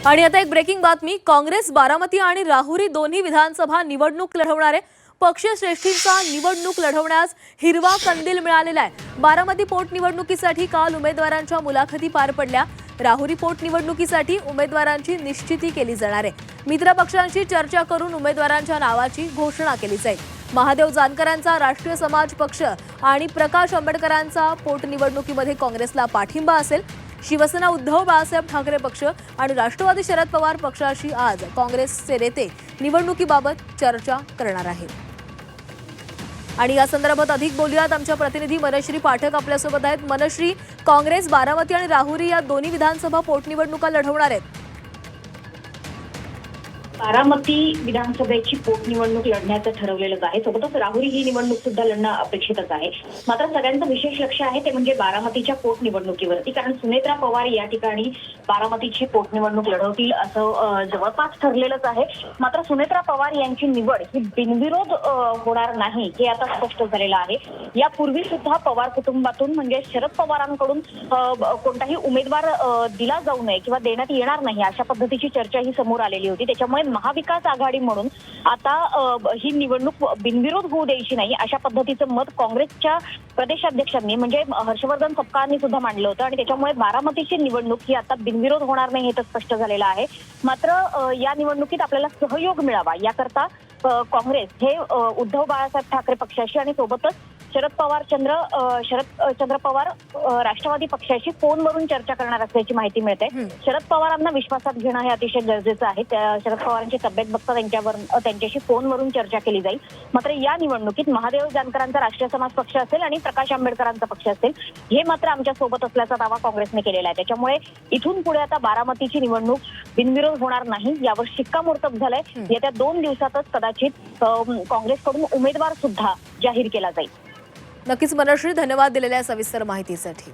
आणि आता एक ब्रेकिंग बातमी। काँग्रेस बारामती आणि राहुरी दोन्ही विधानसभा निवडणूक लढवणारे पक्षश्रेष्ठींचा निवडणूक लढवण्यास हिरवा कंदील मिळालेला आहे। बारामती पोटनिवडणुकीसाठी काल उमेदवारांच्या मुलाखती पार पडल्या। राहुरी पोटनिवडणुकीसाठी उमेदवारांची निश्चिती केली जाणार आहे। मित्र पक्षांशी चर्चा करून उमेदवारांच्या नावाची घोषणा केली जाईल। महादेव जानकरांचा राष्ट्रीय समाज पक्ष आणि प्रकाश आंबेडकरांचा पोटनिवडणुकीमध्ये काँग्रेसला पाठिंबा असेल। शिवसेना उद्धव बाळासाहेब ठाकरे पक्ष आणि राष्ट्रवादी शरद पवार पक्षाशी आज काँग्रेसचे नेते निवडणुकीबाबत चर्चा करणार आहेत। आणि या संदर्भात अधिक बोलूयात, आमच्या प्रतिनिधी मनश्री पाठक आपल्यासोबत आहेत। मनश्री, काँग्रेस बारामती आणि राहुरी या दोन्ही विधानसभा पोटनिवडणुका लढवणार आहेत। बारामती विधानसभेची पोटनिवडणूक लढण्याचं ठरवलेलंच आहे। सोबतच राहुरी ही निवडणूक सुद्धा लढणं अपेक्षितच आहे। मात्र सगळ्यांचं विशेष लक्ष आहे ते म्हणजे बारामतीच्या पोटनिवडणुकीवरती, कारण सुनेत्रा पवार या ठिकाणी बारामतीची पोटनिवडणूक लढवतील असं जवळपास ठरलेलंच आहे। मात्र सुनेत्रा पवार यांची निवड ही बिनविरोध होणार नाही हे आता स्पष्ट झालेलं आहे। यापूर्वी सुद्धा पवार कुटुंबातून म्हणजे शरद पवारांकडून कोणताही उमेदवार दिला जाऊ नये किंवा देण्यात येणार नाही अशा पद्धतीची चर्चा ही समोर आलेली होती। त्याच्यामुळे महाविकास आघाडी म्हणून आता ही निवडणूक बिनविरोध होऊ द्यायची नाही अशा पद्धतीचं मत काँग्रेसच्या प्रदेशाध्यक्षांनी म्हणजे हर्षवर्धन सपकाळांनी सुद्धा मांडलं होतं। आणि त्याच्यामुळे बारामतीची निवडणूक ही आता बिनविरोध होणार नाही हे तर स्पष्ट झालेलं आहे। मात्र या निवडणुकीत आपल्याला सहयोग मिळावा याकरता काँग्रेस हे उद्धव बाळासाहेब ठाकरे पक्षाशी आणि सोबतच शरद चंद्र पवार राष्ट्रवादी पक्षाशी फोनवरून चर्चा करणार असल्याची माहिती मिळते। शरद पवारांना विश्वासात घेणं हे अतिशय गरजेचं आहे। शरद पवारांची तब्येत बघता त्यांच्याशी फोनवरून चर्चा केली जाईल। मात्र या निवडणुकीत महादेव जानकरांचा राष्ट्रीय समाज पक्ष असेल आणि प्रकाश आंबेडकरांचा पक्ष असेल हे मात्र आमच्या सोबत असल्याचा दावा काँग्रेसने केलेला आहे। त्याच्यामुळे इथून पुढे आता बारामतीची निवडणूक बिनविरोध होणार नाही यावर शिक्कामोर्तब झालंय। येत्या 2 दिवसातच कदाचित काँग्रेसकडून उमेदवार सुद्धा जाहीर केला जाईल। नक्कीच मनश्री, धन्यवाद दिलेल्या सविस्तर माहितीसाठी।